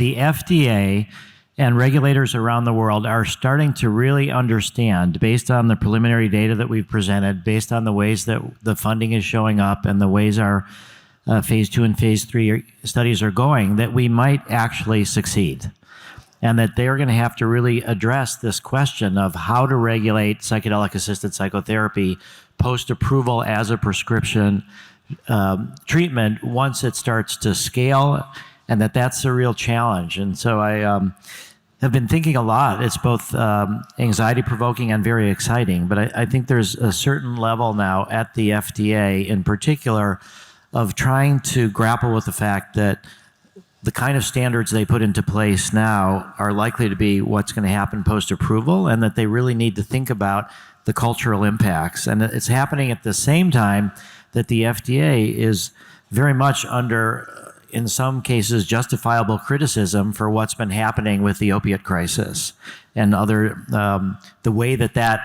the FDA and regulators around the world are starting to really understand, based on the preliminary data that we've presented, based on the ways that the funding is showing up and the ways our phase 2 and phase 3 studies are going, that we might actually succeed. And that they're going to have to really address this question of how to regulate psychedelic-assisted psychotherapy post-approval as a prescription treatment once it starts to scale, and that's a real challenge. And so I have been thinking a lot. It's both anxiety-provoking and very exciting, but I think there's a certain level now at the FDA in particular of trying to grapple with the fact that the kind of standards they put into place now are likely to be what's going to happen post-approval, and that they really need to think about the cultural impacts. And it's happening at the same time that the FDA is very much under, in some cases, justifiable criticism for what's been happening with the opiate crisis and other, the way that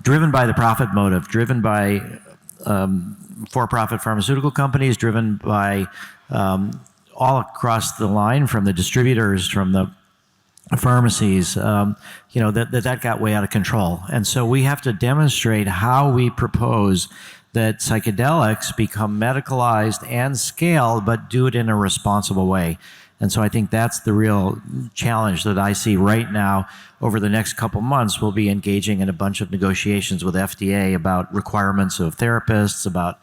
driven by the profit motive, driven by for-profit pharmaceutical companies, driven by all across the line, from the distributors, from the pharmacies, that got way out of control. And so we have to demonstrate how we propose that psychedelics become medicalized and scaled, but do it in a responsible way. And so I think that's the real challenge that I see right now. Over the next couple months, we'll be engaging in a bunch of negotiations with FDA about requirements of therapists, about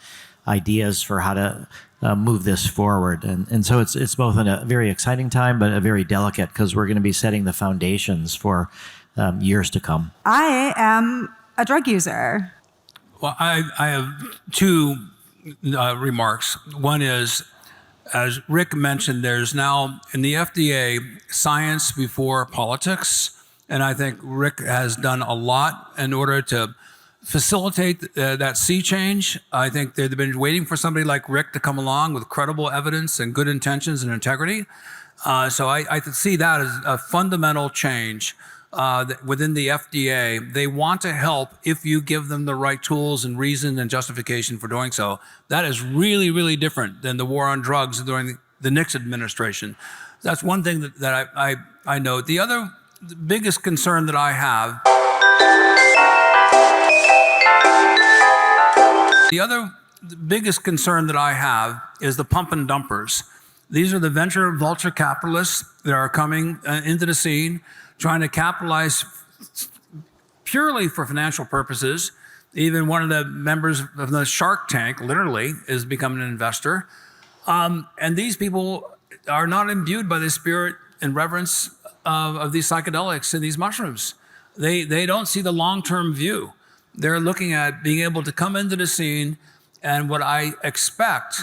ideas for how to move this forward. And so it's both in a very exciting time, but a very delicate, because we're going to be setting the foundations for years to come. I am a drug user. Well, I have two remarks. One is, as Rick mentioned, there's now in the FDA science before politics. And I think Rick has done a lot in order to facilitate that sea change. I think they've been waiting for somebody like Rick to come along with credible evidence and good intentions and integrity. So I could see that as a fundamental change within the FDA. They want to help if you give them the right tools and reason and justification for doing so. That is really, really different than the war on drugs during the Nixon administration. That's one thing that I note. The biggest concern that I have is the pump and dumpers. These are the venture vulture capitalists that are coming into the scene, trying to capitalize purely for financial purposes. Even one of the members of the Shark Tank, literally, is becoming an investor. And these people are not imbued by the spirit and reverence of these psychedelics and these mushrooms. They don't see the long-term view. They're looking at being able to come into the scene, and what I expect,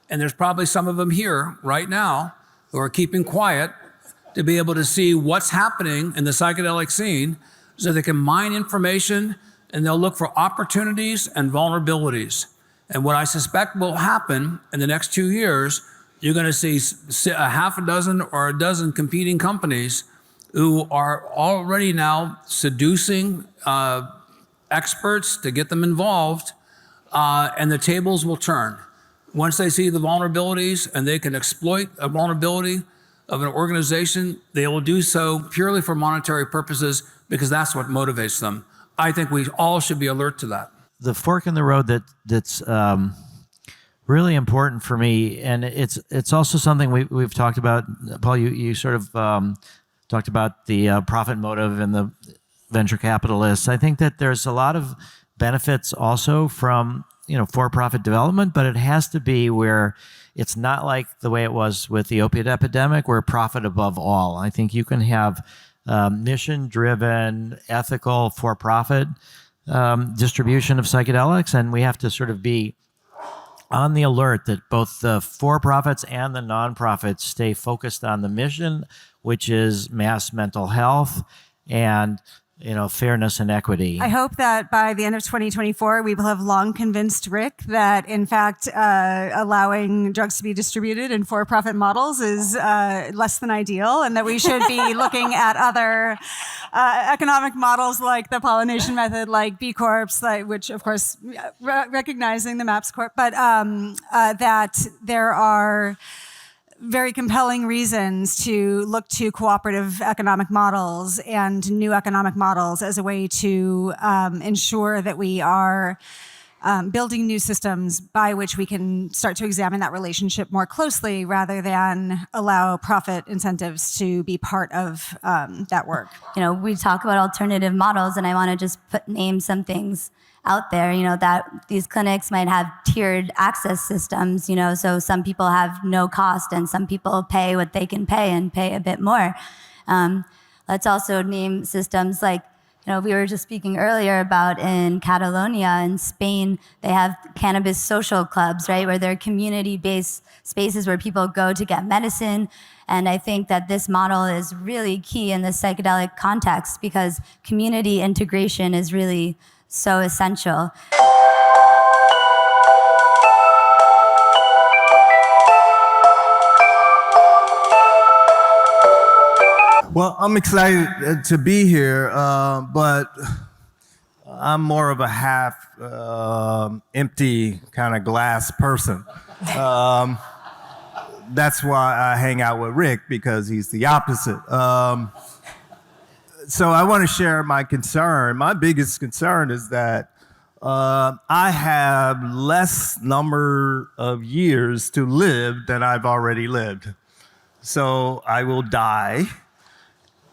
and there's probably some of them here right now who are keeping quiet, to be able to see what's happening in the psychedelic scene so they can mine information, and they'll look for opportunities and vulnerabilities. And what I suspect will happen in the next 2 years, you're going to see a half a dozen or a dozen competing companies who are already now seducing experts to get them involved, and the tables will turn. Once they see the vulnerabilities and they can exploit a vulnerability of an organization, they will do so purely for monetary purposes, because that's what motivates them. I think we all should be alert to that. The fork in the road that's really important for me, and it's also something we've talked about. Paul, you sort of talked about the profit motive and the venture capitalists. I think that there's a lot of benefits also from for-profit development, but it has to be where it's not like the way it was with the opiate epidemic, where profit above all. I think you can have mission-driven, ethical, for-profit distribution of psychedelics, and we have to sort of be on the alert that both the for-profits and the non-profits stay focused on the mission, which is mass mental health and fairness and equity. I hope that by the end of 2024, we will have long convinced Rick that, in fact, allowing drugs to be distributed in for-profit models is less than ideal, and that we should be looking at other economic models like the pollination method, like B Corps, which, of course, recognizing the MAPS Corp, but that there are very compelling reasons to look to cooperative economic models and new economic models as a way to ensure that we are building new systems by which we can start to examine that relationship more closely rather than allow profit incentives to be part of that work. We talk about alternative models, and I want to just name some things out there, that these clinics might have tiered access systems, so some people have no cost and some people pay what they can pay and pay a bit more. Let's also name systems like, we were just speaking earlier about in Catalonia in Spain, they have cannabis social clubs, right, where they're community-based spaces where people go to get medicine. And I think that this model is really key in the psychedelic context because community integration is really so essential. Well, I'm excited to be here, but I'm more of a half empty kind of glass person. That's why I hang out with Rick, because he's the opposite. So I want to share my concern. My biggest concern is that I have less number of years to live than I've already lived. So I will die,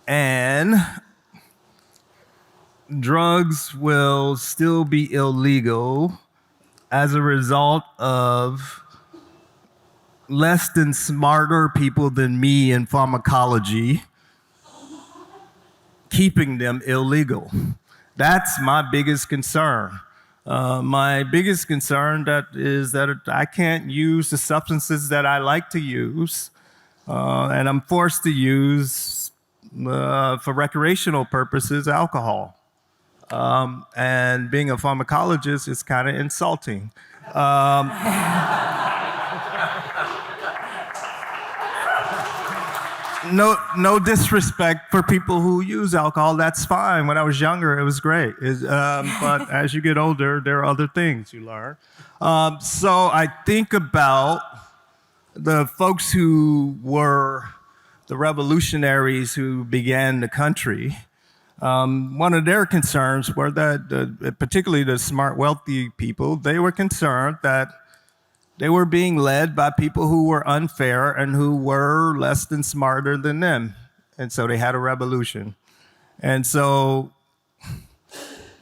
and drugs will still be illegal as a result of less than smarter people than me in pharmacology keeping them illegal. That's my biggest concern. My biggest concern is that I can't use the substances that I like to use, and I'm forced to use, for recreational purposes, alcohol. And being a pharmacologist is kind of insulting. No disrespect for people who use alcohol. That's fine. When I was younger, it was great. But as you get older, there are other things you learn. So I think about the folks who were the revolutionaries who began the country. One of their concerns were that, particularly the smart, wealthy people, they were concerned that they were being led by people who were unfair and who were less than smarter than them. And so they had a revolution. And so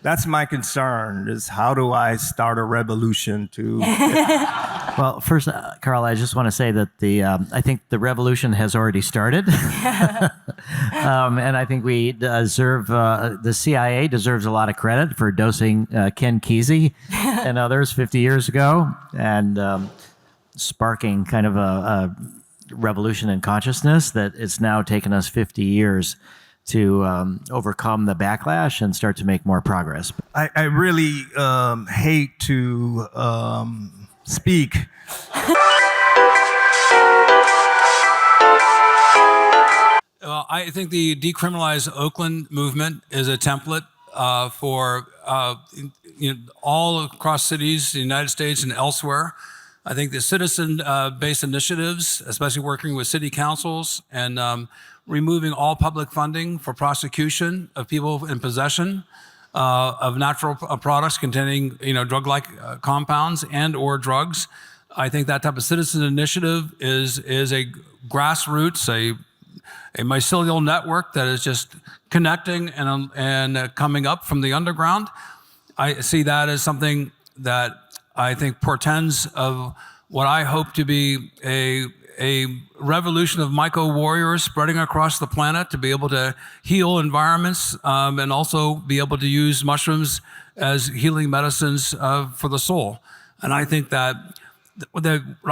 that's my concern, is how do I start a revolution to... Well, first, Carl, I just want to say that I think the revolution has already started. And I think we deserve, the CIA deserves a lot of credit for dosing Ken Kesey and others 50 years ago and sparking kind of a revolution in consciousness that it's now taken us 50 years to overcome the backlash and start to make more progress. I really hate to speak. I think the Decriminalize Oakland movement is a template for all across cities, the United States and elsewhere. I think the citizen-based initiatives, especially working with city councils and removing all public funding for prosecution of people in possession of natural products containing, drug-like compounds and or drugs. I think that type of citizen initiative is a grassroots, a mycelial network that is just connecting and coming up from the underground. I see that as something that I think portends of what I hope to be a revolution of myco-warriors spreading across the planet to be able to heal environments and also be able to use mushrooms as healing medicines for the soul. And I think that what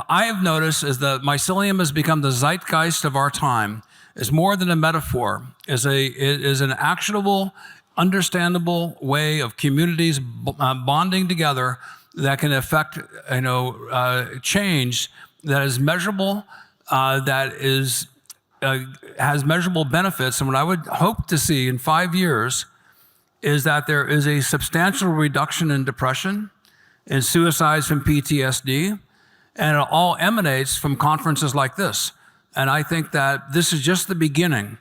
I have noticed is that mycelium has become the zeitgeist of our time. It's more than a metaphor. It is an actionable, understandable way of communities bonding together that can affect change that is measurable, that has measurable benefits. And what I would hope to see in 5 years is that there is a substantial reduction in depression, in suicides from PTSD, and it all emanates from conferences like this. And I think that this is just the beginning.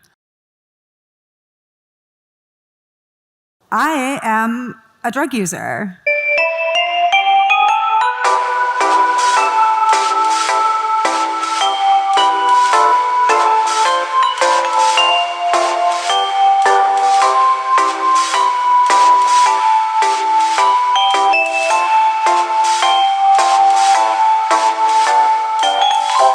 I am a drug user.